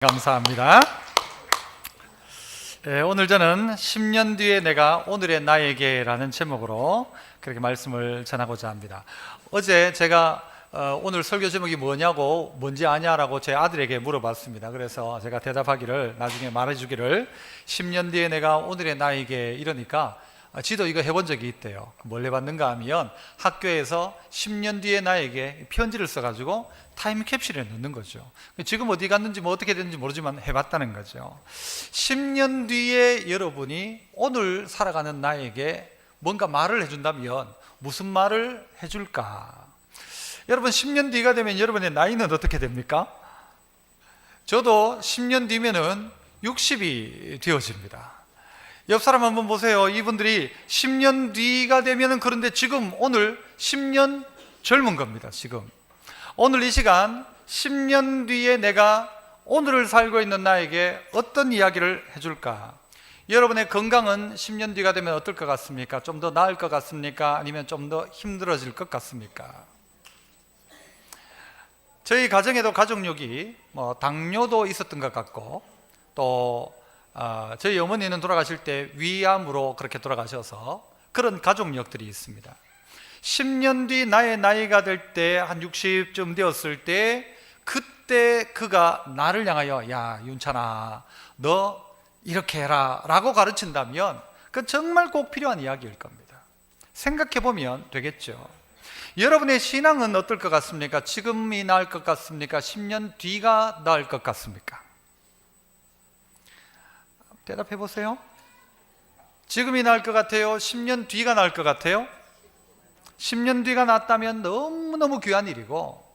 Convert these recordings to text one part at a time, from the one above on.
감사합니다. 오늘 저는 10년 뒤에 내가 오늘의 나에게라는 제목으로 그렇게 말씀을 전하고자 합니다. 어제 제가 오늘 설교 제목이 뭐냐고 뭔지 아냐라고 제 아들에게 물어봤습니다. 그래서 제가 대답하기를 나중에 말해주기를 10년 뒤에 내가 오늘의 나에게 이러니까 지도 이거 해본 적이 있대요. 뭘 해봤는가 하면 학교에서 10년 뒤에 나에게 편지를 써가지고 타임캡슐에 넣는 거죠. 지금 어디 갔는지 뭐 어떻게 됐는지 모르지만 해봤다는 거죠. 10년 뒤에 여러분이 오늘 살아가는 나에게 뭔가 말을 해준다면 무슨 말을 해줄까? 여러분 10년 뒤가 되면 여러분의 나이는 어떻게 됩니까? 저도 10년 뒤면은 60이 되어집니다. 옆 사람 한번 보세요. 이분들이 10년 뒤가 되면은 그런데 지금 오늘 10년 젊은 겁니다. 지금 오늘 이 시간 10년 뒤에 내가 오늘을 살고 있는 나에게 어떤 이야기를 해줄까? 여러분의 건강은 10년 뒤가 되면 어떨 것 같습니까? 좀 더 나을 것 같습니까? 아니면 좀 더 힘들어질 것 같습니까? 저희 가정에도 가족력이 당뇨도 있었던 것 같고 또 저희 어머니는 돌아가실 때 위암으로 그렇게 돌아가셔서 그런 가족력들이 있습니다. 10년 뒤 나의 나이가 될 때 한 60쯤 되었을 때 그때 그가 나를 향하여 야 윤찬아 너 이렇게 해라 라고 가르친다면 그건 정말 꼭 필요한 이야기일 겁니다. 생각해 보면 되겠죠. 여러분의 신앙은 어떨 것 같습니까? 지금이 나을 것 같습니까? 10년 뒤가 나을 것 같습니까? 대답해 보세요. 지금이 나을 것 같아요? 10년 뒤가 나을 것 같아요? 10년 뒤가 낫다면 너무너무 귀한 일이고,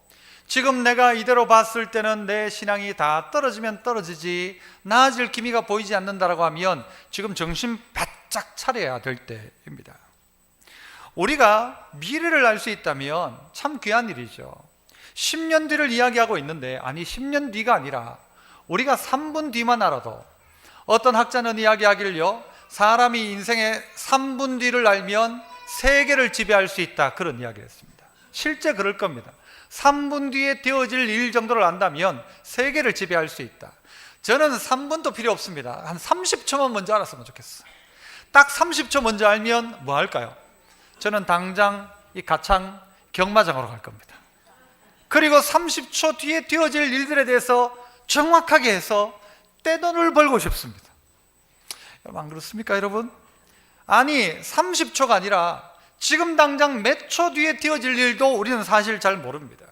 지금 내가 이대로 봤을 때는 내 신앙이 다 떨어지면 떨어지지 나아질 기미가 보이지 않는다라고 하면 지금 정신 바짝 차려야 될 때입니다. 우리가 미래를 알 수 있다면 참 귀한 일이죠. 10년 뒤를 이야기하고 있는데 아니 10년 뒤가 아니라 우리가 3분 뒤만 알아도, 어떤 학자는 이야기하기를요, 사람이 인생의 3분 뒤를 알면 세계를 지배할 수 있다, 그런 이야기를 했습니다. 실제 그럴 겁니다. 3분 뒤에 되어질 일 정도를 안다면 세계를 지배할 수 있다. 저는 3분도 필요 없습니다. 한 30초만 먼저 알았으면 좋겠어요. 딱 30초 먼저 알면 뭐 할까요? 저는 당장 이 가창 경마장으로 갈 겁니다. 그리고 30초 뒤에 되어질 일들에 대해서 정확하게 해서 떼돈을 벌고 싶습니다. 여러분 안 그렇습니까 여러분? 아니 30초가 아니라 지금 당장 몇 초 뒤에 되어질 일도 우리는 사실 잘 모릅니다.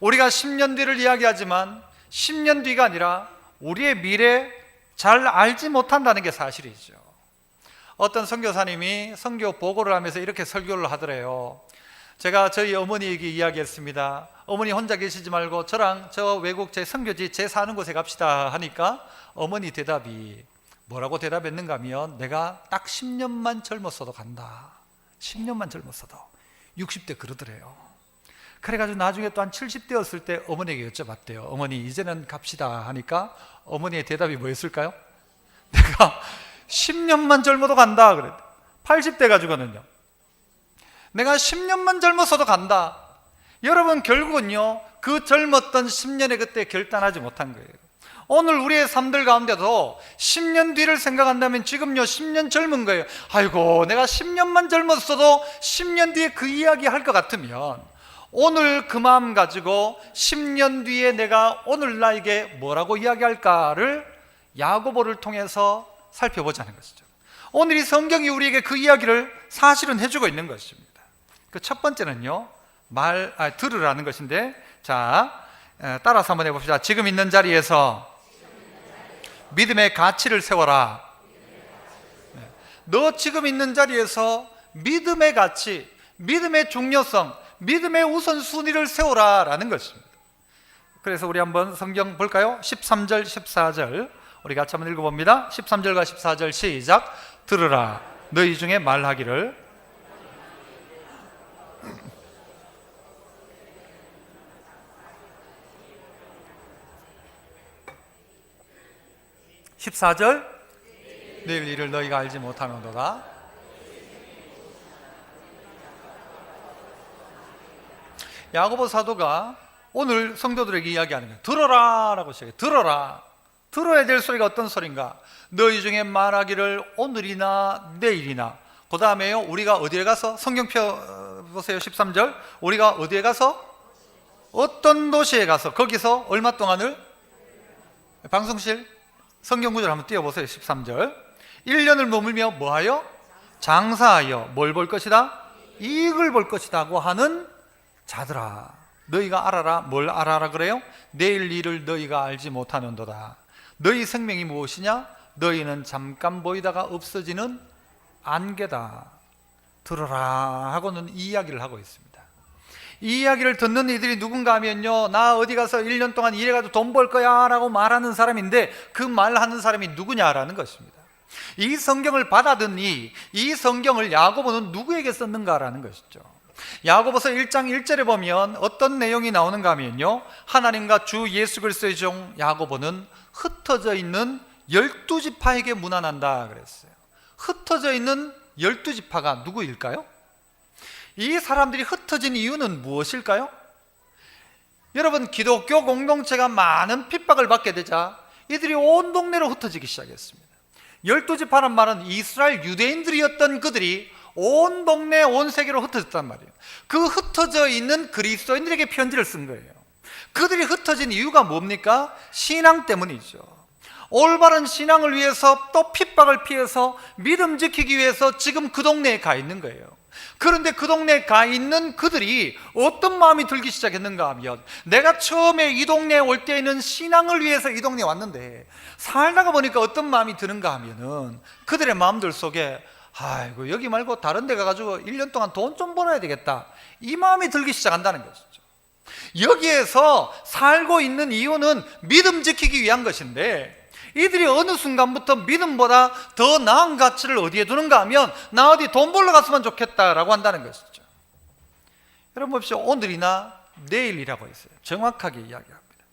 우리가 10년 뒤를 이야기하지만 10년 뒤가 아니라 우리의 미래 잘 알지 못한다는 게 사실이죠. 어떤 선교사님이 선교 보고를 하면서 이렇게 설교를 하더래요. 제가 저희 어머니에게 이야기했습니다. 어머니 혼자 계시지 말고 저랑 저 외국 제 선교지 제 사는 곳에 갑시다 하니까 어머니 대답이 뭐라고 대답했는가 하면 내가 딱 10년만 젊었어도 간다. 10년만 젊었어도 60대 그러더래요. 그래가지고 나중에 또 한 70대였을 때 어머니에게 여쭤봤대요. 어머니 이제는 갑시다 하니까 어머니의 대답이 뭐였을까요? 내가 10년만 젊어도 간다 그랬대. 80대 가지고는요, 내가 10년만 젊었어도 간다. 여러분 결국은요 그 젊었던 10년의 그때 결단하지 못한 거예요. 오늘 우리의 삶들 가운데도 10년 뒤를 생각한다면 지금요 10년 젊은 거예요. 아이고 내가 10년만 젊었어도 10년 뒤에 그 이야기 할 것 같으면 오늘 그 마음 가지고 10년 뒤에 내가 오늘 나에게 뭐라고 이야기할까를 야고보를 통해서 살펴보자는 것이죠. 오늘 이 성경이 우리에게 그 이야기를 사실은 해주고 있는 것입니다. 그 첫 번째는요 들으라는 것인데, 자 따라서 한번 해봅시다. 지금 있는 자리에서 믿음의 가치를 세워라. 너 지금 있는 자리에서 믿음의 가치, 믿음의 중요성, 믿음의 우선순위를 세워라 라는 것입니다. 그래서 우리 한번 성경 볼까요? 13절 14절 우리 같이 한번 읽어봅니다. 13절과 14절 시작. 들으라 너희 중에 말하기를 14절 내일 일을 너희가 알지 못하는도다. 야고보 사도가 오늘 성도들에게 이야기하는 거예요. 들어라 라고 시작해요. 들어라. 들어야 될 소리가 어떤 소리인가? 너희 중에 말하기를 오늘이나 내일이나, 그 다음에요, 우리가 어디에 가서, 성경 펴보세요. 13절. 우리가 어디에 가서, 어떤 도시에 가서, 거기서 얼마 동안을, 방송실 성경 구절 한번 띄워보세요. 13절. 1년을 머물며 뭐하여? 장사하여 뭘 볼 것이다? 이익을 볼 것이다 고 하는 자들아, 너희가 알아라. 뭘 알아라 그래요? 내일 일을 너희가 알지 못하는도다. 너희 생명이 무엇이냐? 너희는 잠깐 보이다가 없어지는 안개다. 들어라 하고는 이 이야기를 하고 있습니다. 이 이야기를 듣는 이들이 누군가 하면요, 나 어디 가서 1년 동안 일해가지고 돈 벌 거야 라고 말하는 사람인데, 그 말하는 사람이 누구냐라는 것입니다. 이 성경을 받아듣니, 이 성경을 야고보는 누구에게 썼는가라는 것이죠. 야고보서 1장 1절에 보면 어떤 내용이 나오는가 하면요, 하나님과 주 예수 그리스도의 종 야고보는 흩어져 있는 12지파에게 문안한다 그랬어요. 흩어져 있는 12지파가 누구일까요? 이 사람들이 흩어진 이유는 무엇일까요? 여러분, 기독교 공동체가 많은 핍박을 받게 되자 이들이 온 동네로 흩어지기 시작했습니다. 12지파란 말은 이스라엘 유대인들이었던 그들이 온 동네, 온 세계로 흩어졌단 말이에요. 그 흩어져 있는 그리스도인들에게 편지를 쓴 거예요. 그들이 흩어진 이유가 뭡니까? 신앙 때문이죠. 올바른 신앙을 위해서, 또 핍박을 피해서 믿음 지키기 위해서 지금 그 동네에 가 있는 거예요. 그런데 그 동네에 가 있는 그들이 어떤 마음이 들기 시작했는가 하면, 내가 처음에 이 동네에 올 때에는 신앙을 위해서 이 동네에 왔는데 살다가 보니까 어떤 마음이 드는가 하면은, 그들의 마음들 속에 아이고, 여기 말고 다른 데 가가지고 1년 동안 돈 좀 벌어야 되겠다, 이 마음이 들기 시작한다는 것이죠. 여기에서 살고 있는 이유는 믿음 지키기 위한 것인데, 이들이 어느 순간부터 믿음보다 더 나은 가치를 어디에 두는가 하면, 나 어디 돈 벌러 갔으면 좋겠다라고 한다는 것이죠. 여러분 봅시오. 오늘이나 내일이라고 했어요. 정확하게 이야기합니다.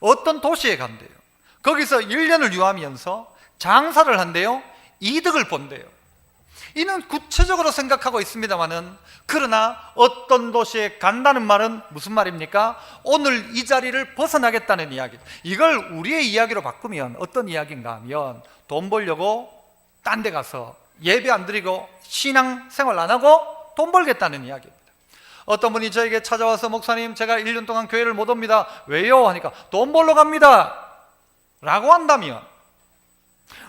어떤 도시에 간대요. 거기서 1년을 유하면서 장사를 한대요. 이득을 본대요. 이는 구체적으로 생각하고 있습니다만은, 그러나 어떤 도시에 간다는 말은 무슨 말입니까? 오늘 이 자리를 벗어나겠다는 이야기. 이걸 우리의 이야기로 바꾸면 어떤 이야기인가 하면, 돈 벌려고 딴 데 가서 예배 안 드리고 신앙 생활 안 하고 돈 벌겠다는 이야기입니다. 어떤 분이 저에게 찾아와서, 목사님, 제가 1년 동안 교회를 못 옵니다. 왜요? 하니까 돈 벌러 갑니다 라고 한다면,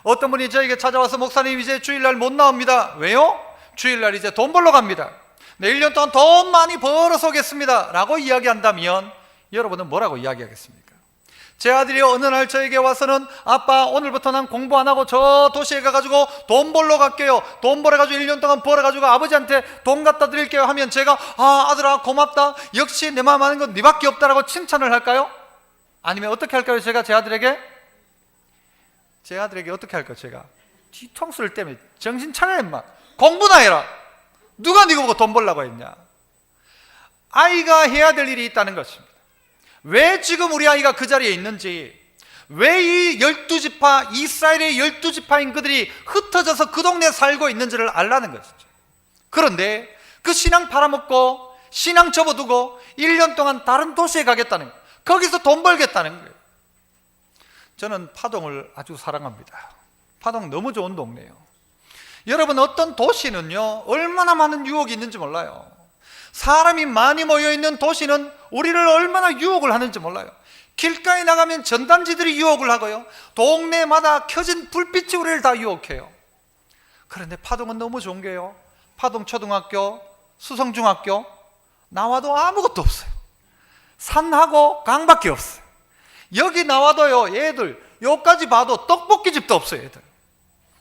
어떤 분이 저에게 찾아와서, 목사님, 이제 주일날 못 나옵니다. 왜요? 주일날 이제 돈 벌러 갑니다. 네, 1년 동안 돈 많이 벌어서 오겠습니다 라고 이야기한다면, 여러분은 뭐라고 이야기하겠습니까? 제 아들이 어느 날 저에게 와서는, 아빠, 오늘부터 난 공부 안 하고 저 도시에 가가지고 돈 벌러 갈게요. 돈 벌어가지고 1년 동안 벌어가지고 아버지한테 돈 갖다 드릴게요 하면, 제가 아들아 고맙다, 역시 내 마음 아는 건 네밖에 없다라고 칭찬을 할까요? 아니면 어떻게 할까요? 제가 제 아들에게 어떻게 할까요? 제가 뒤통수를 때문에, 정신 차려 임마, 공부나 해라, 누가 네가 보고 돈 벌라고 했냐. 아이가 해야 될 일이 있다는 것입니다. 왜 지금 우리 아이가 그 자리에 있는지, 왜 이 12지파, 이스라엘의 12지파인 그들이 흩어져서 그 동네에 살고 있는지를 알라는 것이죠. 그런데 그 신앙 팔아먹고 신앙 접어두고 1년 동안 다른 도시에 가겠다는 거예요. 거기서 돈 벌겠다는 거예요. 저는 파동을 아주 사랑합니다. 파동 너무 좋은 동네예요. 여러분, 어떤 도시는요, 얼마나 많은 유혹이 있는지 몰라요. 사람이 많이 모여있는 도시는 우리를 얼마나 유혹을 하는지 몰라요. 길가에 나가면 전단지들이 유혹을 하고요, 동네마다 켜진 불빛이 우리를 다 유혹해요. 그런데 파동은 너무 좋은 게요, 파동 초등학교, 수성중학교 나와도 아무것도 없어요. 산하고 강밖에 없어요. 여기 나와도요, 얘들 여기까지 봐도 떡볶이집도 없어요. 얘들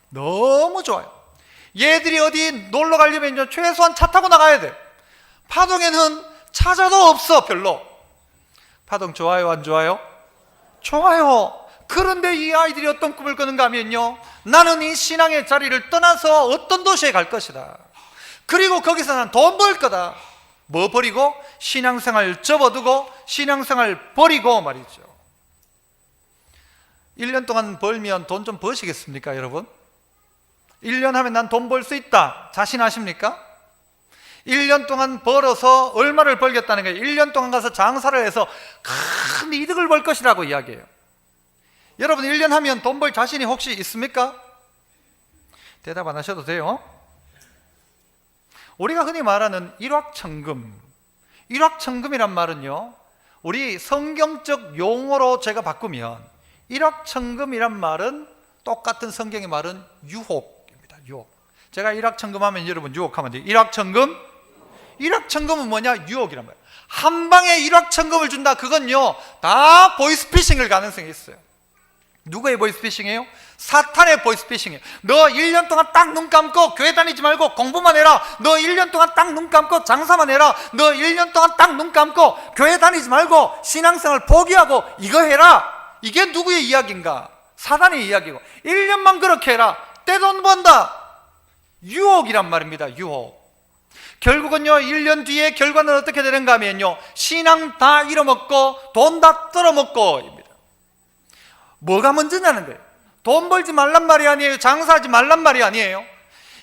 너무 좋아요. 얘들이 어디 놀러 가려면 최소한 차 타고 나가야 돼. 파동에는 찾아도 없어. 별로. 파동 좋아요, 안 좋아요? 좋아요. 그런데 이 아이들이 어떤 꿈을 꾸는가 하면요, 나는 이 신앙의 자리를 떠나서 어떤 도시에 갈 것이다, 그리고 거기서 난 돈 벌 거다. 뭐 버리고? 신앙생활 접어두고 신앙생활 버리고 말이죠. 1년 동안 벌면 돈 좀 버시겠습니까, 여러분? 1년 하면 난 돈 벌 수 있다 자신하십니까? 1년 동안 벌어서 얼마를 벌겠다는 거예요. 1년 동안 가서 장사를 해서 큰 이득을 벌 것이라고 이야기해요. 여러분 1년 하면 돈 벌 자신이 혹시 있습니까? 대답 안 하셔도 돼요. 우리가 흔히 말하는 일확천금, 일확천금이란 말은요, 우리 성경적 용어로 제가 바꾸면 일확천금이란 말은 똑같은 성경의 말은 유혹입니다. 유혹. 제가 일확천금 하면 여러분 유혹하면 돼요. 일확천금? 일확천금은 뭐냐? 유혹이란 말이에요. 한 방에 일확천금을 준다. 그건요 다 보이스피싱일 가능성이 있어요. 누구의 보이스피싱이에요? 사탄의 보이스피싱이에요. 너 1년 동안 딱 눈 감고 교회 다니지 말고 공부만 해라. 너 1년 동안 딱 눈 감고 장사만 해라. 너 1년 동안 딱 눈 감고 교회 다니지 말고 신앙생활 포기하고 이거 해라. 이게 누구의 이야기인가? 사단의 이야기고. 1년만 그렇게 해라. 떼돈 번다. 유혹이란 말입니다. 유혹. 결국은요 1년 뒤에 결과는 어떻게 되는가 하면요, 신앙 다 잃어먹고 돈 다 떨어먹고. 뭐가 먼저냐는 거예요. 돈 벌지 말란 말이 아니에요. 장사하지 말란 말이 아니에요.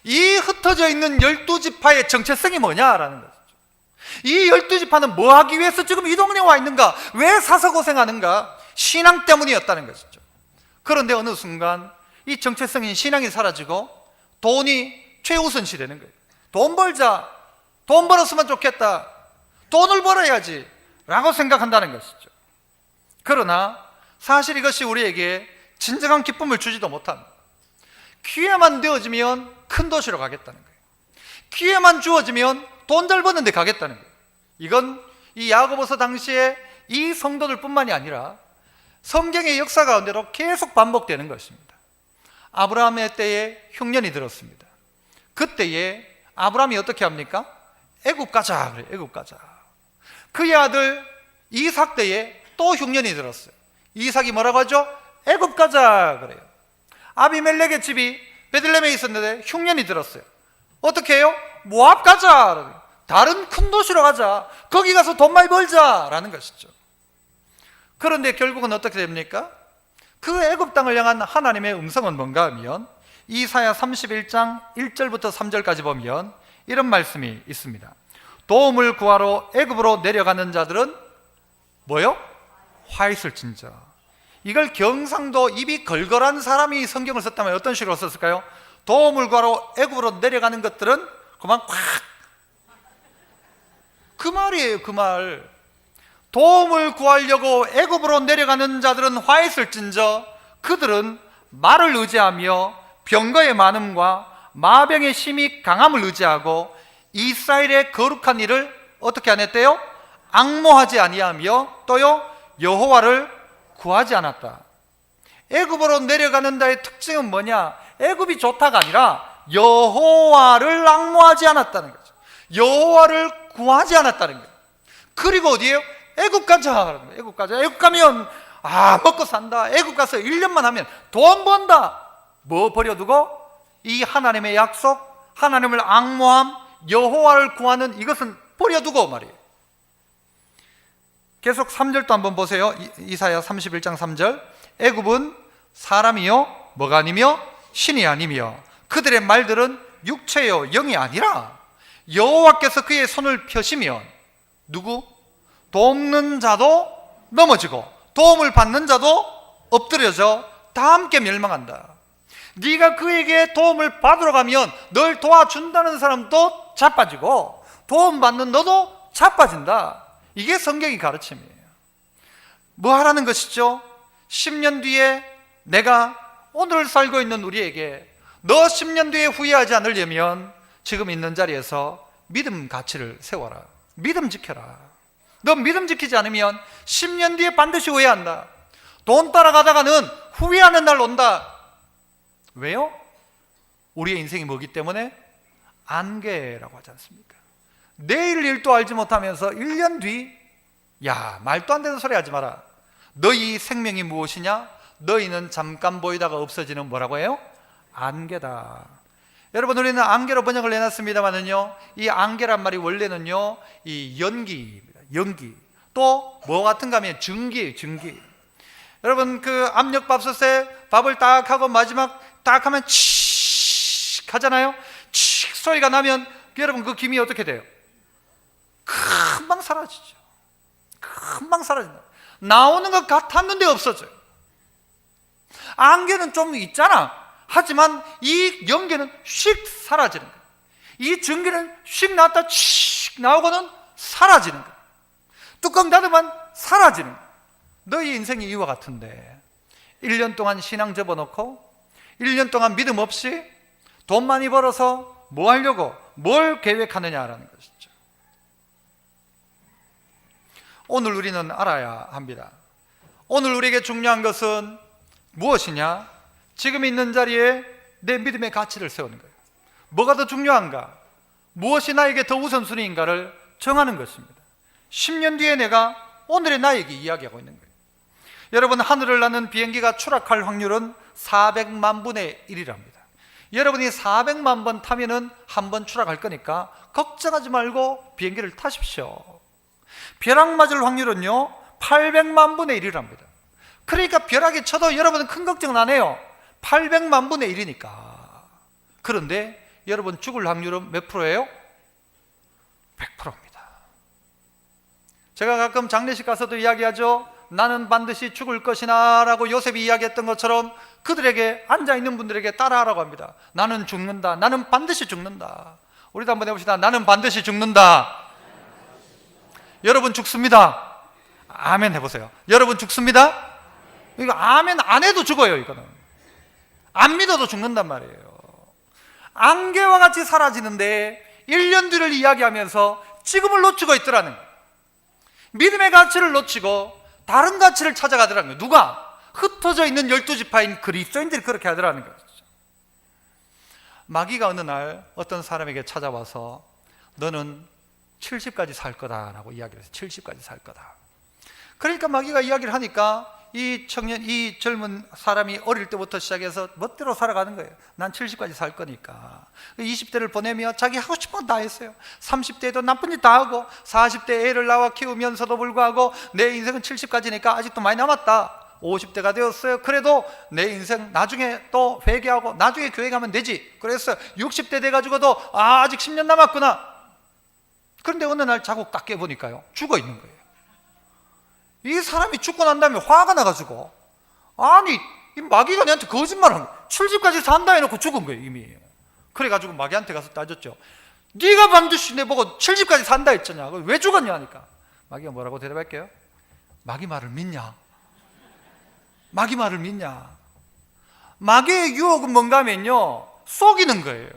이 흩어져 있는 12지파의 정체성이 뭐냐라는 거죠. 이 12지파는 뭐 하기 위해서 지금 이 동네에 와 있는가? 왜 사서 고생하는가? 신앙 때문이었다는 것이죠. 그런데 어느 순간 이 정체성인 신앙이 사라지고 돈이 최우선시 되는 거예요. 돈 벌자, 돈 벌었으면 좋겠다, 돈을 벌어야지 라고 생각한다는 것이죠. 그러나 사실 이것이 우리에게 진정한 기쁨을 주지도 못합니다. 기회만 되어지면 큰 도시로 가겠다는 거예요. 기회만 주어지면 돈 잘 버는 데 가겠다는 거예요. 이건 이 야고보서 당시에 이 성도들 뿐만이 아니라 성경의 역사 가운데로 계속 반복되는 것입니다. 아브라함의 때에 흉년이 들었습니다. 그때에 아브라함이 어떻게 합니까? 애굽 가자 그래요. 애굽 가자. 그의 아들 이삭 때에 또 흉년이 들었어요. 이삭이 뭐라고 하죠? 애굽 가자 그래요. 아비멜렉의 집이 베들레헴에 있었는데 흉년이 들었어요. 어떻게 해요? 모압 가자. 다른 큰 도시로 가자. 거기 가서 돈 많이 벌자라는 것이죠. 그런데 결국은 어떻게 됩니까? 그 애굽 땅을 향한 하나님의 음성은 뭔가 하면 이사야 31장 1절부터 3절까지 보면 이런 말씀이 있습니다. 도움을 구하러 애굽으로 내려가는 자들은 뭐요? 화 있을진저. 이걸 경상도 입이 걸걸한 사람이 성경을 썼다면 어떤 식으로 썼을까요? 도움을 구하러 애굽으로 내려가는 것들은 그만 콱. 그 말이에요. 그 말. 도움을 구하려고 애굽으로 내려가는 자들은 화 있을진저. 그들은 말을 의지하며 병거의 많음과 마병의 심히 강함을 의지하고 이스라엘의 거룩한 일을 어떻게 안 했대요? 앙모하지 아니하며 또요 여호와를 구하지 않았다. 애굽으로 내려가는 자의 특징은 뭐냐? 애굽이 좋다가 아니라 여호와를 앙모하지 않았다는 거죠. 여호와를 구하지 않았다는 거예요. 그리고 어디에요? 애굽 가자. 애굽 가자. 애굽 가면 먹고 산다. 애굽 가서 1년만 하면 돈 번다. 뭐 버려두고? 이 하나님의 약속, 하나님을 앙모함, 여호와를 구하는 이것은 버려두고 말이에요. 계속 3절도 한번 보세요. 이사야 31장 3절. 애굽은 사람이요 뭐가 아니며 신이 아니며 그들의 말들은 육체요 영이 아니라 여호와께서 그의 손을 펴시면 누구? 돕는 자도 넘어지고 도움을 받는 자도 엎드려져 다 함께 멸망한다. 네가 그에게 도움을 받으러 가면 널 도와준다는 사람도 자빠지고 도움받는 너도 자빠진다. 이게 성경의 가르침이에요. 뭐 하라는 것이죠? 10년 뒤에 내가 오늘 살고 있는 우리에게 너 10년 뒤에 후회하지 않으려면 지금 있는 자리에서 믿음 가치를 세워라. 믿음 지켜라. 너 믿음 지키지 않으면 10년 뒤에 반드시 후회한다. 돈 따라가다가는 후회하는 날 온다. 왜요? 우리의 인생이 뭐기 때문에? 안개라고 하지 않습니까? 내일 일도 알지 못하면서 1년 뒤, 말도 안 되는 소리 하지 마라. 너희 생명이 무엇이냐? 너희는 잠깐 보이다가 없어지는 뭐라고 해요? 안개다. 여러분, 우리는 안개로 번역을 해놨습니다만은요, 이 안개란 말이 원래는요, 이 연기입니다. 연기. 또 뭐 같은가 하면 증기예요. 증기. 여러분, 그 압력밥솥에 밥을 딱 하고 마지막 딱 하면 칙 하잖아요. 칙 소리가 나면 여러분 그 김이 어떻게 돼요? 금방 사라지죠. 금방 사라진다. 나오는 것 같았는데 없어져요. 안개는 좀 있잖아. 하지만 이 연기는 휙 사라지는 거예요. 이 전기는 휙 나왔다 칙 나오고는 사라지는 거예요. 뚜껑 닫으면 사라지는 거예요. 너희 인생이 이와 같은데 1년 동안 신앙 접어놓고 1년 동안 믿음 없이 돈 많이 벌어서 뭐 하려고 뭘 계획하느냐라는 것이죠. 오늘 우리는 알아야 합니다. 오늘 우리에게 중요한 것은 무엇이냐? 지금 있는 자리에 내 믿음의 가치를 세우는 거예요. 뭐가 더 중요한가? 무엇이 나에게 더 우선순위인가를 정하는 것입니다. 10년 뒤에 내가 오늘의 나에게 이야기하고 있는 거예요. 여러분, 하늘을 나는 비행기가 추락할 확률은 400만 분의 1이랍니다. 여러분이 400만 번 타면은 한 번 추락할 거니까 걱정하지 말고 비행기를 타십시오. 벼락 맞을 확률은요 800만 분의 1이랍니다. 그러니까 벼락이 쳐도 여러분은 큰 걱정은 안 해요. 800만 분의 1이니까. 그런데 여러분 죽을 확률은 몇 프로예요? 100%입니다. 제가 가끔 장례식 가서도 이야기하죠. 나는 반드시 죽을 것이나 라고 요셉이 이야기했던 것처럼 그들에게, 앉아있는 분들에게 따라하라고 합니다. 나는 죽는다. 나는 반드시 죽는다. 우리도 한번 해봅시다. 나는 반드시 죽는다. 여러분 죽습니다. 아멘 해보세요. 여러분 죽습니다. 이거 아멘 안 해도 죽어요. 이거는 안 믿어도 죽는단 말이에요. 안개와 같이 사라지는데 1년 뒤를 이야기하면서 지금을 놓치고 있더라는 거예요. 믿음의 가치를 놓치고 다른 가치를 찾아가더라는 거예요. 누가? 흩어져 있는 12지파인 그리스도인들이 그렇게 하더라는 거죠. 마귀가 어느 날 어떤 사람에게 찾아와서 너는 70까지 살 거다라고 이야기를 했어요. 70까지 살 거다. 그러니까 마귀가 이야기를 하니까 이 젊은 사람이 어릴 때부터 시작해서 멋대로 살아가는 거예요. 난 70까지 살 거니까. 20대를 보내며 자기 하고 싶은 건 다 했어요. 30대에도 나쁜 짓 다 하고 40대 애를 낳아 키우면서도 불구하고 내 인생은 70까지니까 아직도 많이 남았다. 50대가 되었어요. 그래도 내 인생 나중에 또 회개하고 나중에 교회 가면 되지. 그래서 60대 돼가지고도 아직 10년 남았구나. 그런데 어느 날 자고 딱 깨보니까요 죽어 있는 거예요. 이 사람이 죽고 난 다음에 화가 나가지고, 아니 이 마귀가 내한테 거짓말하는 거예요. 70까지 산다 해놓고 죽은 거예요 이미. 그래가지고 마귀한테 가서 따졌죠. 네가 반드시 내보고 70까지 산다 했잖아. 왜 죽었냐 하니까 마귀가 뭐라고 대답할게요? 마귀 말을 믿냐? 마귀 말을 믿냐? 마귀의 유혹은 뭔가 하면요 속이는 거예요.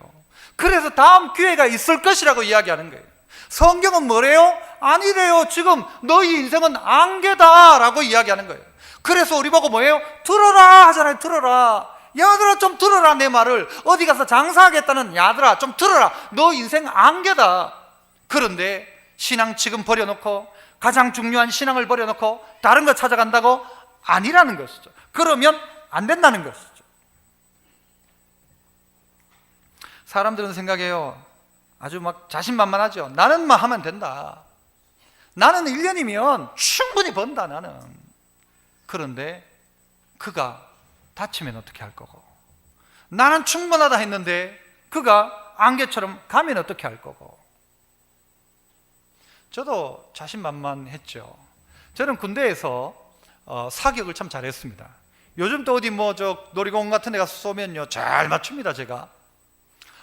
그래서 다음 기회가 있을 것이라고 이야기하는 거예요. 성경은 뭐래요? 아니래요. 지금 너희 인생은 안개다 라고 이야기하는 거예요. 그래서 우리 보고 뭐예요? 들어라 하잖아요. 들어라. 야들아 좀 들어라. 내 말을. 어디 가서 장사하겠다는 야들아 좀 들어라. 너 인생 안개다. 그런데 신앙 지금 버려놓고, 가장 중요한 신앙을 버려놓고 다른 거 찾아간다고? 아니라는 것이죠. 그러면 안 된다는 것이죠. 사람들은 생각해요. 아주 막 자신만만하죠. 나는 막 하면 된다. 나는 1년이면 충분히 번다 나는. 그런데 그가 다치면 어떻게 할 거고, 나는 충분하다 했는데 그가 안개처럼 가면 어떻게 할 거고. 저도 자신만만했죠. 저는 군대에서 사격을 참 잘했습니다. 요즘 또 어디 놀이공원 같은 데 가서 쏘면요 잘 맞춥니다. 제가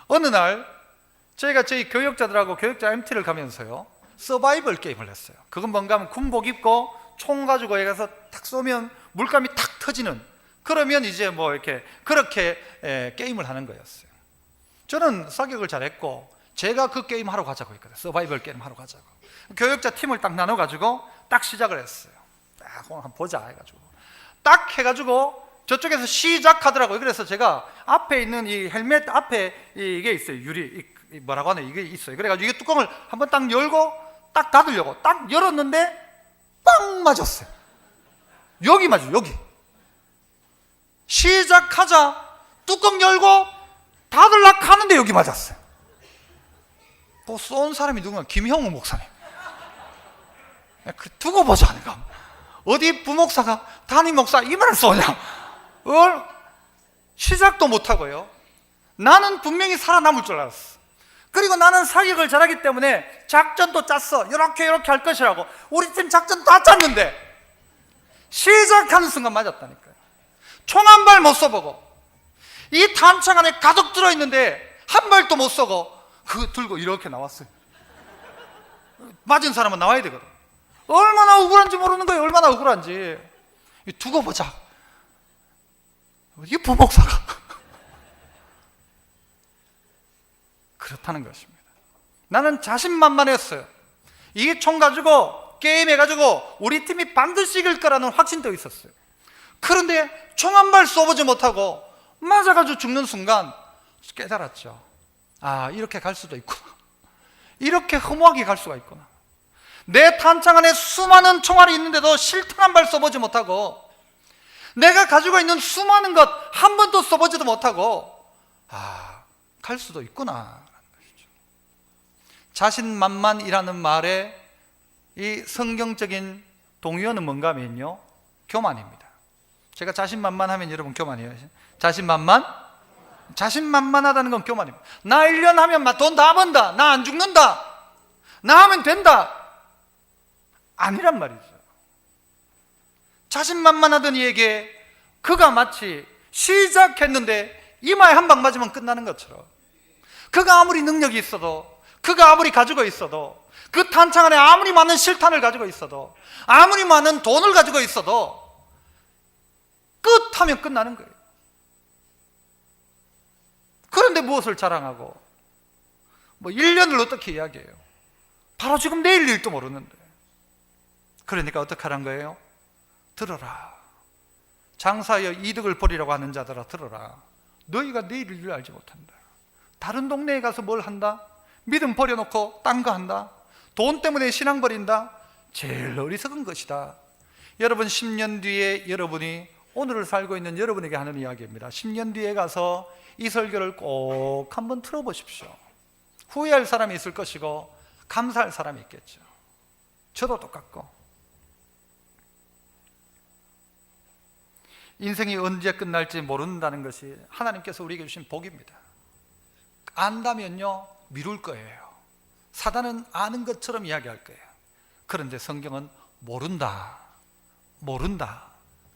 어느 날 저희가 저희 교역자들하고 교역자 MT를 가면서요 서바이벌 게임을 했어요. 그건 뭔가 하면 군복 입고 총 가지고 여기 가서 탁 쏘면 물감이 탁 터지는, 그러면 이제 이렇게 그렇게 게임을 하는 거였어요. 저는 사격을 잘했고 제가 그 게임 하러 가자고 했거든요. 서바이벌 게임 하러 가자고. 교역자 팀을 딱 나눠가지고 딱 시작을 했어요. 딱 한번 보자 해가지고 딱 해가지고 저쪽에서 시작하더라고요. 그래서 제가 앞에 있는 이 헬멧 앞에 이게 있어요. 유리 뭐라고 하나 이게 있어요. 그래가지고 이게 뚜껑을 한번 딱 열고 딱 닫으려고 딱 열었는데 빵 맞았어요. 여기 맞아요. 여기 시작하자 뚜껑 열고 닫으려고 하는데 여기 맞았어요. 또 쏜 사람이 누구냐? 김형우 목사님. 두고 보자 하니까 어디 부목사가 담임 목사 이 말을 쏘냐? 시작도 못하고요. 나는 분명히 살아남을 줄 알았어. 그리고 나는 사격을 잘하기 때문에 작전도 짰어. 이렇게 할 것이라고. 우리 팀 작전 다 짰는데 시작하는 순간 맞았다니까요. 총 한 발 못 쏘보고 이 탄창 안에 가득 들어있는데 한 발도 못 쏘고 그거 들고 이렇게 나왔어요. 맞은 사람은 나와야 되거든. 얼마나 억울한지 모르는 거예요. 얼마나 억울한지. 두고 보자. 이 부목사가 그렇다는 것입니다. 나는 자신만만했어요. 이 총 가지고 게임해가지고 우리 팀이 반드시 이길 거라는 확신도 있었어요. 그런데 총 한 발 쏘보지 못하고 맞아가지고 죽는 순간 깨달았죠. 아, 이렇게 갈 수도 있구나. 이렇게 허무하게 갈 수가 있구나. 내 탄창 안에 수많은 총알이 있는데도 실탄 한 발 쏘보지 못하고 내가 가지고 있는 수많은 것 한 번도 쏘보지도 못하고 갈 수도 있구나. 자신만만이라는 말에 이 성경적인 동의어는 뭔가 하면요, 교만입니다. 제가 자신만만하면 여러분 교만이에요. 자신만만하다는 건 교만입니다. 나 1년 하면 돈 다 번다. 나 안 죽는다. 나 하면 된다. 아니란 말이죠. 자신만만하던 이에게 그가 마치 시작했는데 이마에 한 방 맞으면 끝나는 것처럼, 그가 아무리 능력이 있어도, 그가 아무리 가지고 있어도, 그 탄창 안에 아무리 많은 실탄을 가지고 있어도, 아무리 많은 돈을 가지고 있어도 끝하면 끝나는 거예요. 그런데 무엇을 자랑하고 1년을 어떻게 이야기해요? 바로 지금 내일 일도 모르는데. 그러니까 어떻게 하란 거예요? 들어라. 장사하여 이득을 벌이라고 하는 자들아, 들어라. 너희가 내일 일을 알지 못한다. 다른 동네에 가서 뭘 한다? 믿음 버려놓고 딴 거 한다? 돈 때문에 신앙 버린다? 제일 어리석은 것이다. 여러분, 10년 뒤에 여러분이, 오늘을 살고 있는 여러분에게 하는 이야기입니다. 10년 뒤에 가서 이 설교를 꼭 한번 틀어보십시오. 후회할 사람이 있을 것이고 감사할 사람이 있겠죠. 저도 똑같고. 인생이 언제 끝날지 모른다는 것이 하나님께서 우리에게 주신 복입니다. 안다면요, 미룰 거예요. 사단은 아는 것처럼 이야기할 거예요. 그런데 성경은 모른다.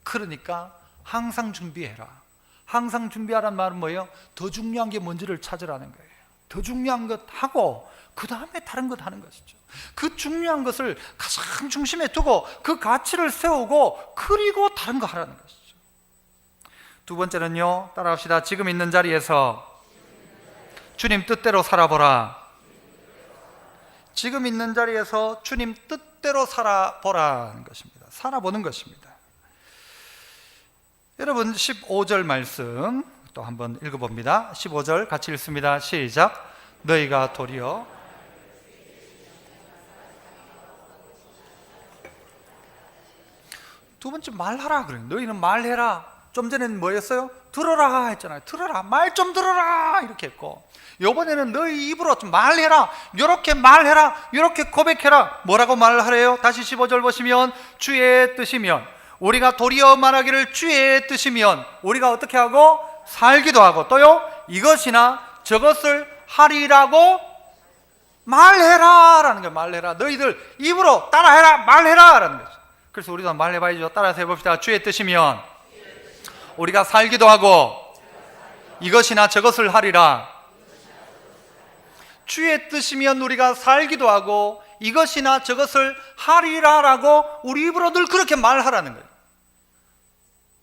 그러니까 항상 준비해라. 항상 준비하라는 말은 뭐예요? 더 중요한 게 뭔지를 찾으라는 거예요. 더 중요한 것 하고 그 다음에 다른 것 하는 것이죠. 그 중요한 것을 가장 중심에 두고 그 가치를 세우고 그리고 다른 거 하라는 것이죠. 두 번째는요, 따라합시다. 지금 있는 자리에서 주님 뜻대로 살아보라. 지금 있는 자리에서 주님 뜻대로 살아보라는 것입니다. 살아보는 것입니다. 여러분, 15절 말씀 또 한번 읽어봅니다. 15절 같이 읽습니다. 시작. 너희가 도리어 두 번째 말하라 그래요. 너희는 말해라. 좀 전에는 뭐였어요? 들어라 했잖아요. 들어라, 말 좀 들어라 이렇게 했고, 이번에는 너희 입으로 좀 말해라. 이렇게 말해라. 이렇게 고백해라. 뭐라고 말하래요? 다시 15절 보시면, 주의 뜻이면, 우리가 도리어 말하기를 주의 뜻이면 우리가 어떻게 하고 살기도 하고, 또요, 이것이나 저것을 하리라고 말해라 라는 거예요. 말해라. 너희들 입으로 따라해라. 말해라 라는 거죠. 그래서 우리도 말해봐야죠. 따라서 해봅시다. 주의 뜻이면 우리가 살기도 하고 이것이나 저것을 하리라. 주의 뜻이면 우리가 살기도 하고 이것이나 저것을 하리라 라고 우리 입으로 늘 그렇게 말하라는 거예요.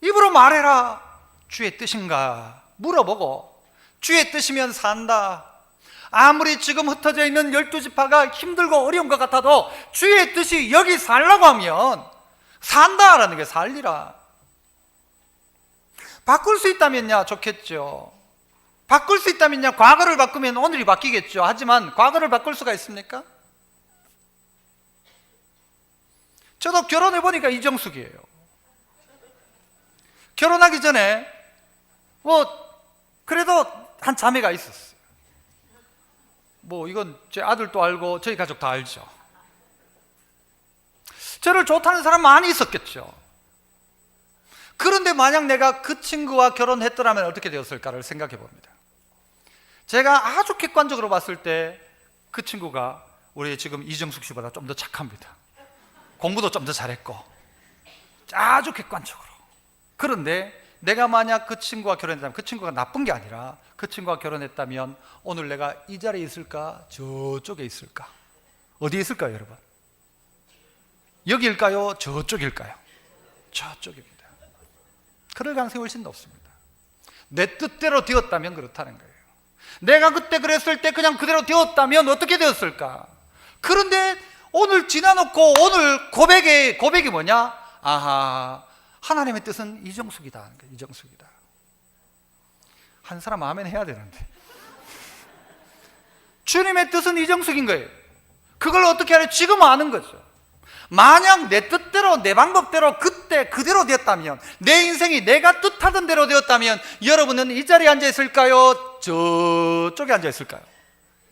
입으로 말해라. 주의 뜻인가 물어보고, 주의 뜻이면 산다. 아무리 지금 흩어져 있는 12지파가 힘들고 어려운 것 같아도 주의 뜻이 여기 살라고 하면 산다라는 게 살리라. 바꿀 수 있다면야 좋겠죠. 바꿀 수 있다면야 과거를 바꾸면 오늘이 바뀌겠죠. 하지만 과거를 바꿀 수가 있습니까? 저도 결혼해보니까 이정숙이에요. 결혼하기 전에 그래도 한 자매가 있었어요. 이건 제 아들도 알고 저희 가족 다 알죠. 저를 좋다는 사람 많이 있었겠죠. 그런데 만약 내가 그 친구와 결혼했더라면 어떻게 되었을까를 생각해 봅니다. 제가 아주 객관적으로 봤을 때 그 친구가 우리 지금 이정숙 씨보다 좀 더 착합니다. 공부도 좀 더 잘했고, 아주 객관적으로. 그런데 내가 만약 그 친구와 결혼했다면, 그 친구가 나쁜 게 아니라 그 친구와 결혼했다면 오늘 내가 이 자리에 있을까? 저쪽에 있을까? 어디에 있을까요, 여러분? 여기일까요? 저쪽일까요? 저쪽입니다. 그럴 가능성이 훨씬 높습니다. 내 뜻대로 되었다면 그렇다는 거예요. 내가 그때 그랬을 때 그냥 그대로 되었다면 어떻게 되었을까? 그런데 오늘 지나놓고 오늘 고백이 뭐냐? 아하, 하나님의 뜻은 이정숙이다. 이정숙이다. 한 사람 아멘 해야 되는데. 주님의 뜻은 이정숙인 거예요. 그걸 어떻게 하려? 지금 아는 거죠. 만약 내 뜻대로, 내 방법대로 그때 그대로 되었다면, 내 인생이 내가 뜻하던 대로 되었다면 여러분은 이 자리에 앉아 있을까요? 저쪽에 앉아 있을까요?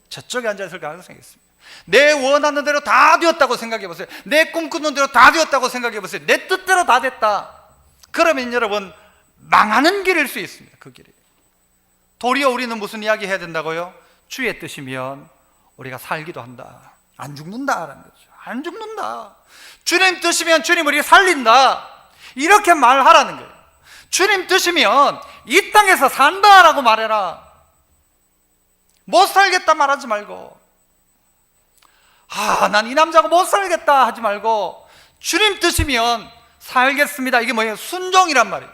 저쪽에 앉아 있을 가능성이 있습니다. 내 원하는 대로 다 되었다고 생각해 보세요. 내 꿈꾸는 대로 다 되었다고 생각해 보세요. 내 뜻대로 다 됐다. 그러면 여러분 망하는 길일 수 있습니다. 그 길이. 도리어 우리는 무슨 이야기 해야 된다고요? 주의 뜻이면 우리가 살기도 한다. 안 죽는다라는 거죠. 안 죽는다. 주님 뜻이면 주님 우리 살린다. 이렇게 말하라는 거예요. 주님 뜻이면 이 땅에서 산다라고 말해라. 못 살겠다 말하지 말고, 난 이 남자하고 못 살겠다 하지 말고, 주님 뜻이면 살겠습니다. 이게 뭐예요? 순종이란 말이에요.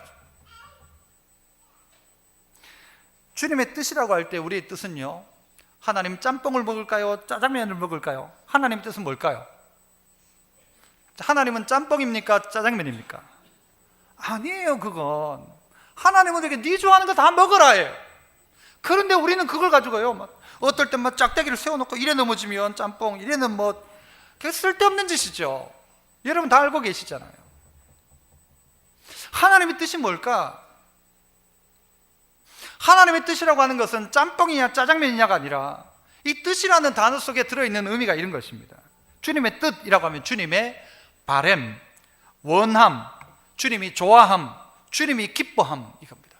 주님의 뜻이라고 할 때 우리의 뜻은요, 하나님 짬뽕을 먹을까요? 짜장면을 먹을까요? 하나님의 뜻은 뭘까요? 하나님은 짬뽕입니까? 짜장면입니까? 아니에요. 그건 하나님은 되게 네 좋아하는 거 다 먹으라 해요. 그런데 우리는 그걸 가지고요, 어떨 땐 짝대기를 세워놓고 이래 넘어지면 짬뽕, 이래는 그게 쓸데없는 짓이죠. 여러분 다 알고 계시잖아요. 하나님의 뜻이 뭘까? 하나님의 뜻이라고 하는 것은 짬뽕이냐 짜장면이냐가 아니라 이 뜻이라는 단어 속에 들어있는 의미가 이런 것입니다. 주님의 뜻이라고 하면 주님의 바램, 원함, 주님이 좋아함, 주님이 기뻐함, 이겁니다.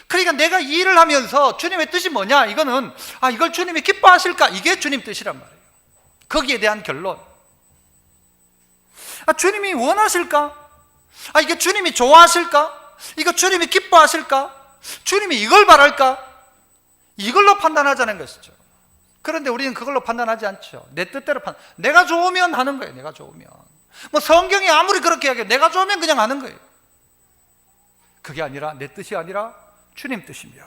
그러니까 내가 이 일을 하면서 주님의 뜻이 뭐냐? 이거는 이걸 주님이 기뻐하실까? 이게 주님 뜻이란 말이에요. 거기에 대한 결론. 주님이 원하실까? 이게 주님이 좋아하실까? 이거 주님이 기뻐하실까? 주님이 이걸 바랄까? 이걸로 판단하자는 것이죠. 그런데 우리는 그걸로 판단하지 않죠. 내 뜻대로 내가 좋으면 하는 거예요. 내가 좋으면. 성경이 아무리 그렇게 이야기해요. 내가 좋으면 그냥 하는 거예요. 그게 아니라, 내 뜻이 아니라 주님 뜻이면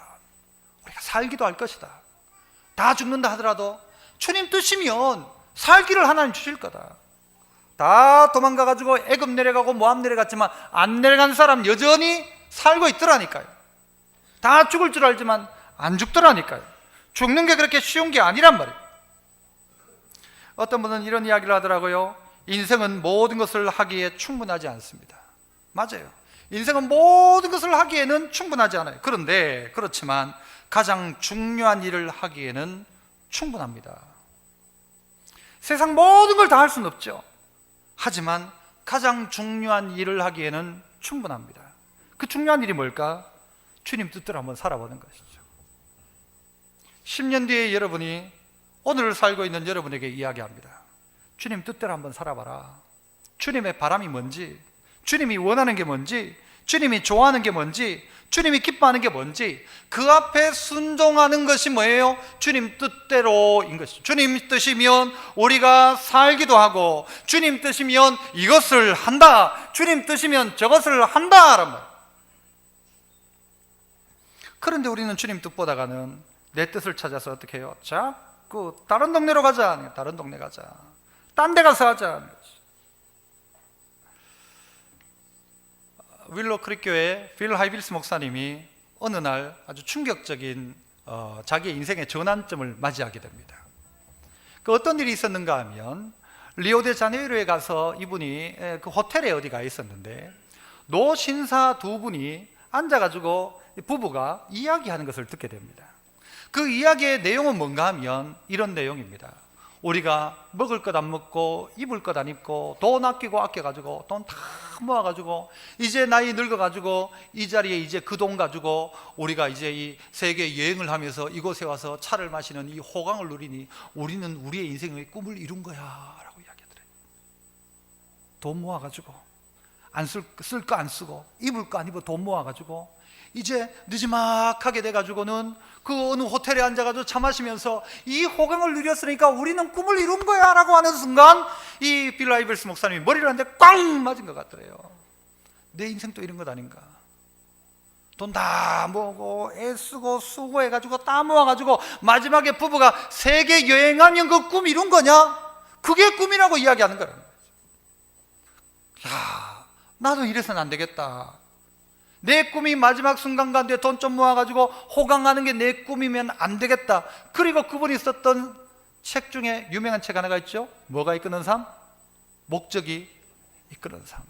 우리가 살기도 할 것이다. 다 죽는다 하더라도 주님 뜻이면 살기를 하나님 주실 거다. 다 도망가가지고 애굽 내려가고 모압 내려갔지만 안 내려간 사람 여전히 살고 있더라니까요. 다 죽을 줄 알지만 안 죽더라니까요. 죽는 게 그렇게 쉬운 게 아니란 말이에요. 어떤 분은 이런 이야기를 하더라고요. 인생은 모든 것을 하기에 충분하지 않습니다. 맞아요. 인생은 모든 것을 하기에는 충분하지 않아요. 그런데 그렇지만 가장 중요한 일을 하기에는 충분합니다. 세상 모든 걸 다 할 수는 없죠. 하지만 가장 중요한 일을 하기에는 충분합니다. 그 중요한 일이 뭘까? 주님 뜻대로 한번 살아보는 것이죠. 10년 뒤에 여러분이 오늘을 살고 있는 여러분에게 이야기합니다. 주님 뜻대로 한번 살아봐라. 주님의 바람이 뭔지, 주님이 원하는 게 뭔지, 주님이 좋아하는 게 뭔지, 주님이 기뻐하는 게 뭔지, 그 앞에 순종하는 것이 뭐예요? 주님 뜻대로인 것이죠. 주님 뜻이면 우리가 살기도 하고, 주님 뜻이면 이것을 한다, 주님 뜻이면 저것을 한다란 말. 그런데 우리는 주님 뜻보다가는 내 뜻을 찾아서 어떻게 해요? 자꾸 다른 동네로 가자, 다른 동네 가자, 딴 데 가서 하자. 윌로 크릭 교회 필 하이빌스 목사님이 어느 날 아주 충격적인 자기의 인생의 전환점을 맞이하게 됩니다. 그 어떤 일이 있었는가 하면 리오데자네이루에 가서 이분이 그 호텔에 어디 가 있었는데 노신사 두 분이 앉아가지고 부부가 이야기하는 것을 듣게 됩니다. 그 이야기의 내용은 뭔가 하면 이런 내용입니다. 우리가 먹을 것 안 먹고 입을 것 안 입고 돈 아껴가지고 돈 다 모아가지고 이제 나이 늙어가지고 이 자리에 이제 그 돈 가지고 우리가 이제 이 세계 여행을 하면서 이곳에 와서 차를 마시는 이 호강을 누리니 우리는 우리의 인생의 꿈을 이룬 거야 라고 이야기하더래요. 돈 모아가지고 쓸 거 안 쓰고 입을 거 안 입고 돈 모아가지고 이제 느지막하게 돼가지고는 그 어느 호텔에 앉아가지고 차 마시면서 이 호강을 누렸으니까 우리는 꿈을 이룬 거야 라고 하는 순간 이 빌 하이벨스 목사님이 머리를 한 대 꽝 맞은 것 같더래요. 내 인생도 이런 것 아닌가. 돈 다 모으고 애쓰고 수고해가지고 다 모아가지고 마지막에 부부가 세계 여행하면 그 꿈 이룬 거냐? 그게 꿈이라고 이야기하는 거라는 거죠. 야, 나도 이래서는 안 되겠다. 내 꿈이 마지막 순간가운데 돈 좀 모아가지고 호강하는 게 내 꿈이면 안 되겠다. 그리고 그분이 썼던 책 중에 유명한 책 하나가 있죠. 뭐가 이끄는 삶? 목적이 이끄는 삶.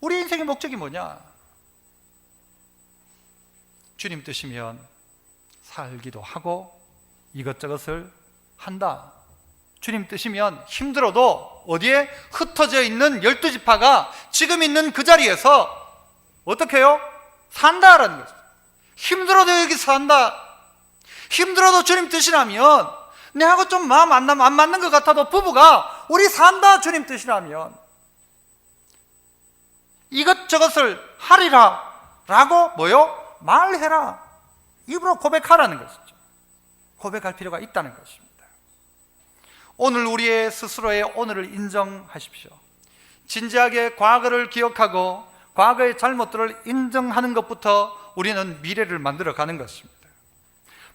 우리 인생의 목적이 뭐냐? 주님 뜻이면 살기도 하고 이것저것을 한다. 주님 뜻이면 힘들어도 어디에 흩어져 있는 12지파가 지금 있는 그 자리에서 어떻게 해요? 산다라는 거죠. 힘들어도 여기 산다. 힘들어도 주님 뜻이라면, 내하고 좀 마음 안 맞는 것 같아도 부부가 우리 산다 주님 뜻이라면 이것저것을 하리라 라고 뭐요? 말해라. 입으로 고백하라는 것이죠. 고백할 필요가 있다는 것입니다. 오늘 우리의 스스로의 오늘을 인정하십시오. 진지하게 과거를 기억하고 과거의 잘못들을 인정하는 것부터 우리는 미래를 만들어가는 것입니다.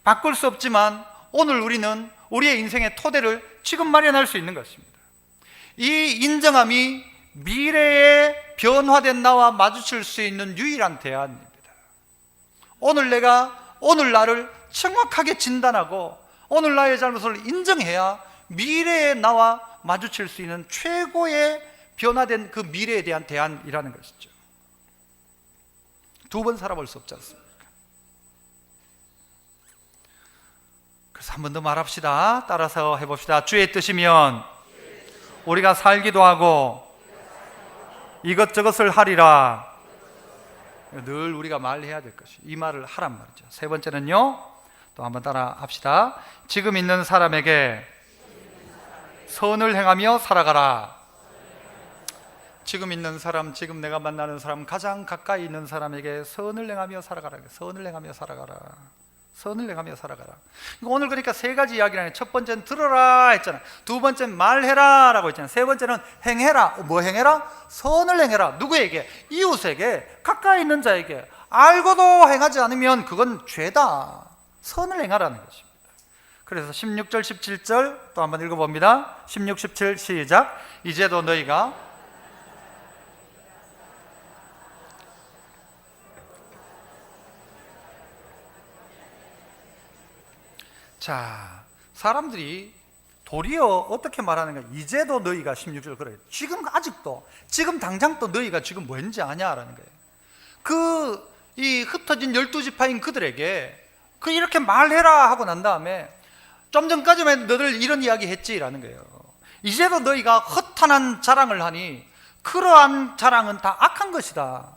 바꿀 수 없지만 오늘 우리는 우리의 인생의 토대를 지금 마련할 수 있는 것입니다. 이 인정함이 미래의 변화된 나와 마주칠 수 있는 유일한 대안입니다. 오늘 내가 오늘 나를 정확하게 진단하고 오늘 나의 잘못을 인정해야 미래의 나와 마주칠 수 있는 최고의 변화된 그 미래에 대한 대안이라는 것이죠. 두 번 살아볼 수 없지 않습니까? 그래서 한 번 더 말합시다. 따라서 해봅시다. 주의 뜻이면 우리가 살기도 하고 이것저것을 하리라. 늘 우리가 말해야 될 것이 이 말을 하란 말이죠. 세 번째는요, 또 한번 따라 합시다. 지금 있는 사람에게 선을 행하며 살아가라. 지금 있는 사람, 지금 내가 만나는 사람, 가장 가까이 있는 사람에게 선을 행하며 살아가라. 선을 행하며 살아가라. 선을 행하며 살아가라. 오늘 그러니까 세 가지 이야기라는. 첫 번째는 들어라 했잖아. 두 번째는 말해라 라고 했잖아. 세 번째는 행해라. 뭐 행해라? 선을 행해라. 누구에게? 이웃에게, 가까이 있는 자에게. 알고도 행하지 않으면 그건 죄다. 선을 행하라는 것입니다. 그래서 16절 17절 또 한번 읽어봅니다. 16, 17 시작. 이제도 너희가 자, 사람들이 도리어 어떻게 말하는가? 이제도 너희가 16절 그래요. 지금 아직도, 지금 당장 또 너희가 지금 뭐 했는지 아냐라는 거예요. 이 흩어진 12지파인 그들에게 이렇게 말해라 하고 난 다음에 좀 전까지만 너들 이런 이야기 했지라는 거예요. 이제도 너희가 허탄한 자랑을 하니 그러한 자랑은 다 악한 것이다.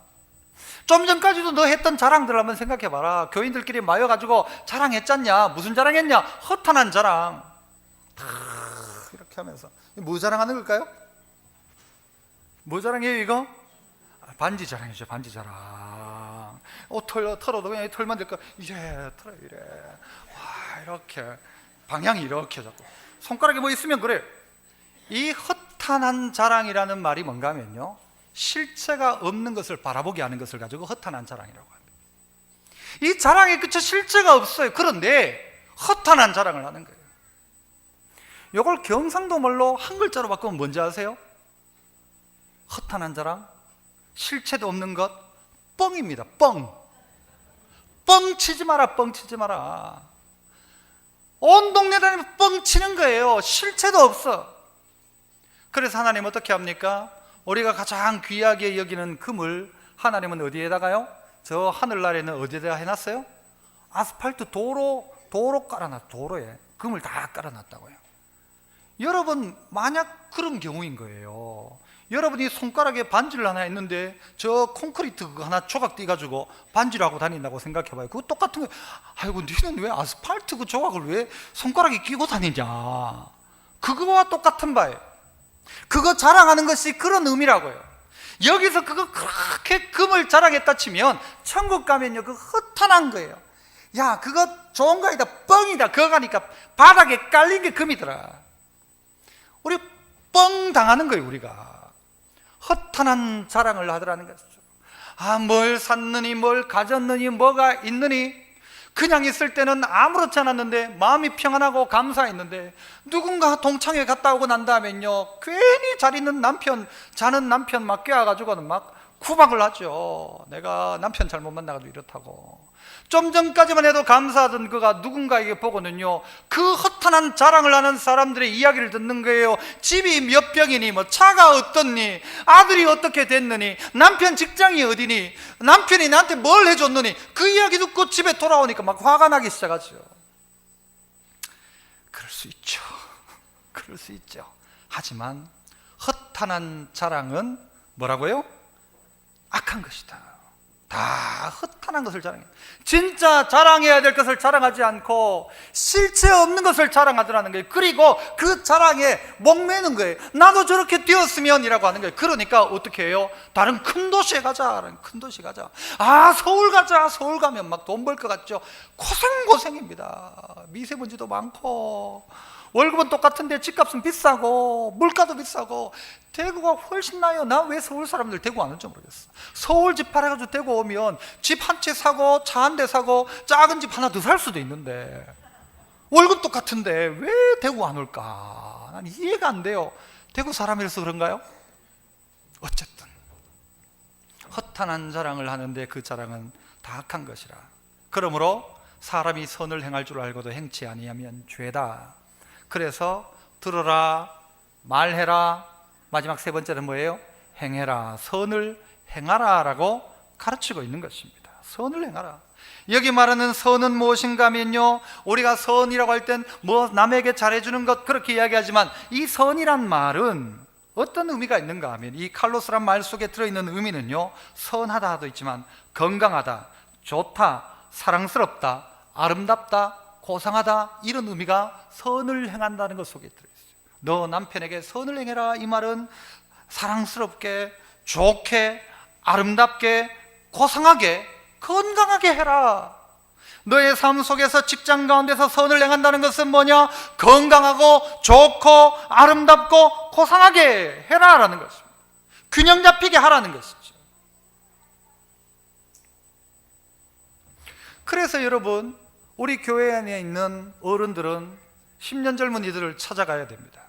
좀 전까지도 너 했던 자랑들 한번 생각해봐라. 교인들끼리 모여가지고 자랑했잖냐? 무슨 자랑했냐? 허탄한 자랑. 이렇게 하면서 뭐 자랑하는 걸까요? 뭐 자랑해요 이거? 반지 자랑이죠. 반지 자랑. 털어도 그냥 털만 될까? 이래 털어 이래. 와, 이렇게 방향이 이렇게 자꾸 손가락에 뭐 있으면 그래. 이 허탄한 자랑이라는 말이 뭔가 하면요, 실체가 없는 것을 바라보게 하는 것을 가지고 허탄한 자랑이라고 합니다. 이 자랑에 그쳐 실체가 없어요. 그런데 허탄한 자랑을 하는 거예요. 이걸 경상도 말로 한 글자로 바꾸면 뭔지 아세요? 허탄한 자랑, 실체도 없는 것, 뻥입니다. 뻥. 뻥치지 마라. 뻥치지 마라. 온 동네 다니면서 뻥치는 거예요. 실체도 없어. 그래서 하나님 어떻게 합니까? 우리가 가장 귀하게 여기는 금을 하나님은 어디에다가요? 저 하늘나라에는 어디에다 해놨어요? 아스팔트 도로 깔아놨. 도로에. 금을 다 깔아놨다고요. 여러분 만약 그런 경우인 거예요. 여러분이 손가락에 반지를 하나 했는데 저 콘크리트 그거 하나 조각 띄가지고 반지를 하고 다닌다고 생각해봐요. 그거 똑같은 거예요. 아이고 니는 왜 아스팔트 그 조각을 왜 손가락에 끼고 다니냐. 그거와 똑같은 바예요. 그거 자랑하는 것이 그런 의미라고요. 여기서 그거 그렇게 금을 자랑했다 치면 천국 가면요 그거 허탄한 거예요. 야 그거 좋은 거 아니다, 뻥이다. 그거 가니까 바닥에 깔린 게 금이더라. 우리 뻥 당하는 거예요. 우리가 허탄한 자랑을 하더라는 것이죠. 아, 뭘 샀느니 뭘 가졌느니 뭐가 있느니 그냥 있을 때는 아무렇지 않았는데 마음이 평안하고 감사했는데 누군가 동창회 갔다 오고 난 다음엔요 괜히 잘 있는 남편, 자는 남편 막 껴가지고는 막 구박을 하죠. 내가 남편 잘못 만나가지고 이렇다고. 좀 전까지만 해도 감사하던 그가 누군가에게 보고는요 그 허탄한 자랑을 하는 사람들의 이야기를 듣는 거예요. 집이 몇 평이니, 뭐 차가 어떻니, 아들이 어떻게 됐느니, 남편 직장이 어디니, 남편이 나한테 뭘 해줬느니, 그 이야기 듣고 집에 돌아오니까 막 화가 나기 시작하죠. 그럴 수 있죠. 그럴 수 있죠. 하지만 허탄한 자랑은 뭐라고요? 악한 것이다. 다 허탄한 것을 자랑해. 진짜 자랑해야 될 것을 자랑하지 않고 실체 없는 것을 자랑하더라는 거예요. 그리고 그 자랑에 목매는 거예요. 나도 저렇게 되었으면 이라고 하는 거예요. 그러니까 어떻게 해요? 다른 큰 도시에 가자. 큰 도시 가자. 아, 서울 가자. 서울 가면 막 돈 벌 것 같죠? 고생입니다. 미세먼지도 많고 월급은 똑같은데 집값은 비싸고 물가도 비싸고. 대구가 훨씬 나아요. 나 왜 서울 사람들 대구 안 오는지 모르겠어. 서울 집 팔아가지고 대구 오면 집 한 채 사고 차 한 대 사고 작은 집 하나 더 살 수도 있는데 월급 똑같은데 왜 대구 안 올까? 난 이해가 안 돼요. 대구 사람이라서 그런가요? 어쨌든 허탄한 자랑을 하는데 그 자랑은 다 악한 것이라. 그러므로 사람이 선을 행할 줄 알고도 행치 아니하면 죄다. 그래서 들어라, 말해라, 마지막 세 번째는 뭐예요? 행해라, 선을 행하라 라고 가르치고 있는 것입니다. 선을 행하라. 여기 말하는 선은 무엇인가 하면요 우리가 선이라고 할 땐 뭐 남에게 잘해주는 것 그렇게 이야기하지만 이 선이란 말은 어떤 의미가 있는가 하면 이 칼로스란 말 속에 들어있는 의미는요 선하다 하도 있지만 건강하다, 좋다, 사랑스럽다, 아름답다, 고상하다 이런 의미가 선을 행한다는 것 속에 들어있어요. 너 남편에게 선을 행해라. 이 말은 사랑스럽게, 좋게, 아름답게, 고상하게, 건강하게 해라. 너의 삶 속에서 직장 가운데서 선을 행한다는 것은 뭐냐? 건강하고 좋고 아름답고 고상하게 해라라는 것입니다. 균형 잡히게 하라는 것이죠. 그래서 여러분 우리 교회 안에 있는 어른들은 10년 젊은이들을 찾아가야 됩니다.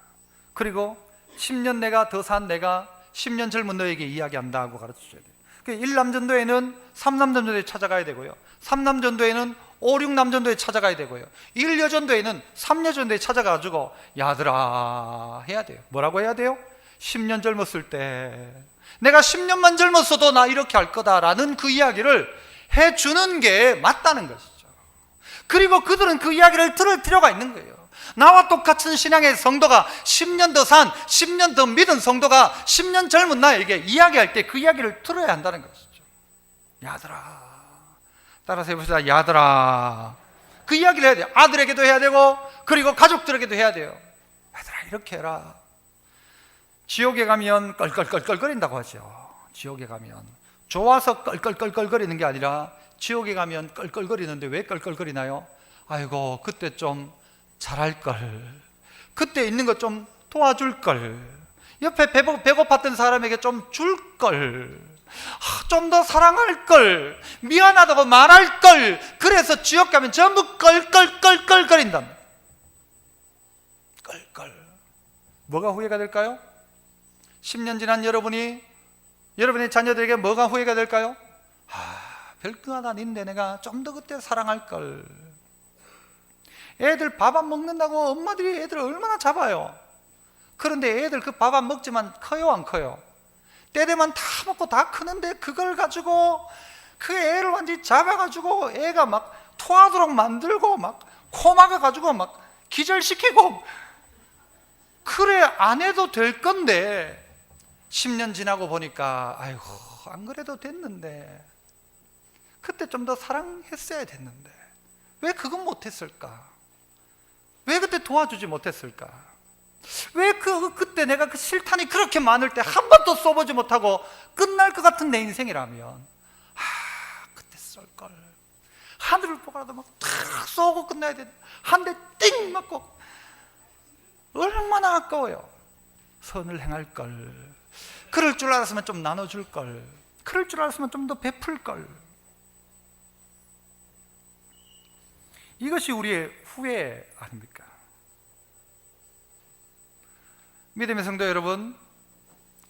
그리고 10년 내가 더 산 내가 10년 젊은 너에게 이야기한다 하고 가르쳐줘야 돼요. 1남전도에는 3남전도에 찾아가야 되고요 3남전도에는 5, 6남전도에 찾아가야 되고요 1여전도에는 3여전도에 찾아가지고 야들아 해야 돼요. 뭐라고 해야 돼요? 10년 젊었을 때 내가 10년만 젊었어도 나 이렇게 할 거다라는 그 이야기를 해주는 게 맞다는 것이죠. 그리고 그들은 그 이야기를 들을 필요가 있는 거예요. 나와 똑같은 신앙의 성도가 10년 더 산, 10년 더 믿은 성도가 10년 젊은 나에게 이야기할 때 그 이야기를 들어야 한다는 것이죠. 야들아, 따라서 해봅시다. 야들아, 그 이야기를 해야 돼요. 아들에게도 해야 되고 그리고 가족들에게도 해야 돼요. 야들아 이렇게 해라. 지옥에 가면 껄껄껄껄거린다고 하죠. 지옥에 가면 좋아서 껄껄껄껄거리는 게 아니라 지옥에 가면 껄껄거리는데 왜 껄껄거리나요? 아이고 그때 좀 잘할 걸, 그때 있는 것 좀 도와줄 걸, 옆에 배고팠던 사람에게 좀 줄 걸, 좀 더 사랑할 걸, 미안하다고 말할 걸. 그래서 지옥 가면 전부 껄껄껄껄거린다. 껄껄. 뭐가 후회가 될까요? 10년 지난 여러분의 자녀들에게 뭐가 후회가 될까요? 별거 하나 아닌데 내가 좀 더 그때 사랑할 걸. 애들 밥 안 먹는다고 엄마들이 애들을 얼마나 잡아요. 그런데 애들 그 밥 안 먹지만 커요 안 커요? 때 되면 다 먹고 다 크는데 그걸 가지고 그 애를 완전히 잡아가지고 애가 막 토하도록 만들고 막 코 막아가지고 막 기절시키고. 그래 안 해도 될 건데 10년 지나고 보니까 아이고 안 그래도 됐는데, 그때 좀 더 사랑했어야 됐는데 왜 그건 못했을까? 왜 그때 도와주지 못했을까? 왜 그때 내가 그 실탄이 그렇게 많을 때 한 번도 쏘보지 못하고 끝날 것 같은 내 인생이라면 그때 쏠걸. 하늘을 보고라도 막 탁 쏘고 끝나야 돼. 한 대 띵 맞고 얼마나 아까워요. 선을 행할 걸. 그럴 줄 알았으면 좀 나눠줄 걸. 그럴 줄 알았으면 좀 더 베풀 걸. 이것이 우리의 후회 아닙니까? 믿음의 성도 여러분,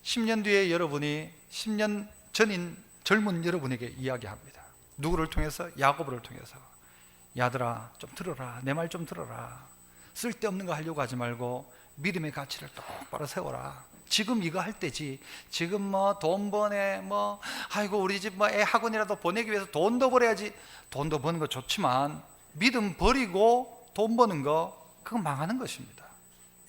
10년 뒤에 여러분이 10년 전인 젊은 여러분에게 이야기합니다. 누구를 통해서? 야고보를 통해서. 야들아 좀 들어라. 내 말 좀 들어라. 쓸데없는 거 하려고 하지 말고 믿음의 가치를 똑바로 세워라. 지금 이거 할 때지. 지금 뭐 돈 버네, 뭐 아이고 우리 집 뭐 애 학원이라도 보내기 위해서 돈도 벌어야지. 돈도 버는 거 좋지만 믿음 버리고 돈 버는 거, 그건 망하는 것입니다.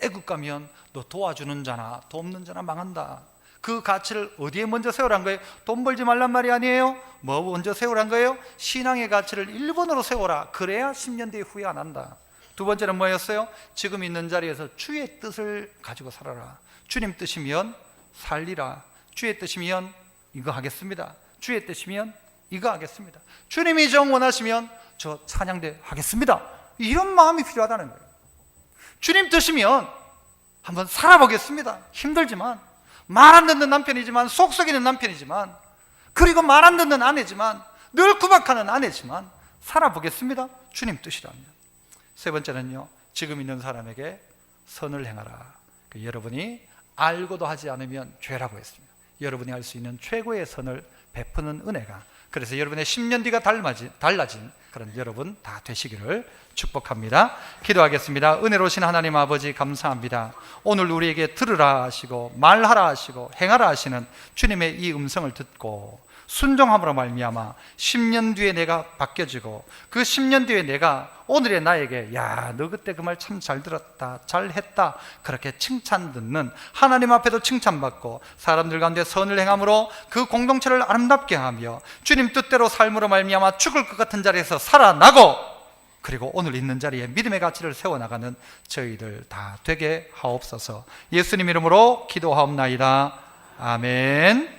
애국 가면 너 도와주는 자나 돕는 자나 망한다. 그 가치를 어디에 먼저 세우란 거예요? 돈 벌지 말란 말이 아니에요. 뭐 먼저 세우란 거예요? 신앙의 가치를 1번으로 세워라. 그래야 10년 뒤에 후회 안 한다. 두 번째는 뭐였어요? 지금 있는 자리에서 주의 뜻을 가지고 살아라. 주님 뜻이면 살리라. 주의 뜻이면 이거 하겠습니다. 주의 뜻이면 이거 하겠습니다. 주님이 정 원하시면 저 찬양대 하겠습니다. 이런 마음이 필요하다는 거예요. 주님 뜻이면 한번 살아보겠습니다. 힘들지만, 말 안 듣는 남편이지만, 속 썩이는 남편이지만, 그리고 말 안 듣는 아내지만, 늘 구박하는 아내지만 살아보겠습니다. 주님 뜻이라면. 세 번째는요, 지금 있는 사람에게 선을 행하라. 여러분이 알고도 하지 않으면 죄라고 했습니다. 여러분이 할 수 있는 최고의 선을 베푸는 은혜가, 그래서 여러분의 10년 뒤가 달라진 그런 여러분 다 되시기를 축복합니다. 기도하겠습니다. 은혜로우신 하나님 아버지 감사합니다. 오늘 우리에게 들으라 하시고 말하라 하시고 행하라 하시는 주님의 이 음성을 듣고 순종함으로 말미암아 10년 뒤에 내가 바뀌어지고, 그 10년 뒤에 내가 오늘의 나에게 야, 너 그때 그 말 참 잘 들었다, 잘 했다, 그렇게 칭찬 듣는, 하나님 앞에도 칭찬받고 사람들 가운데 선을 행함으로 그 공동체를 아름답게 하며 주님 뜻대로 삶으로 말미암아 죽을 것 같은 자리에서 살아나고, 그리고 오늘 있는 자리에 믿음의 가치를 세워나가는 저희들 다 되게 하옵소서. 예수님 이름으로 기도하옵나이다. 아멘.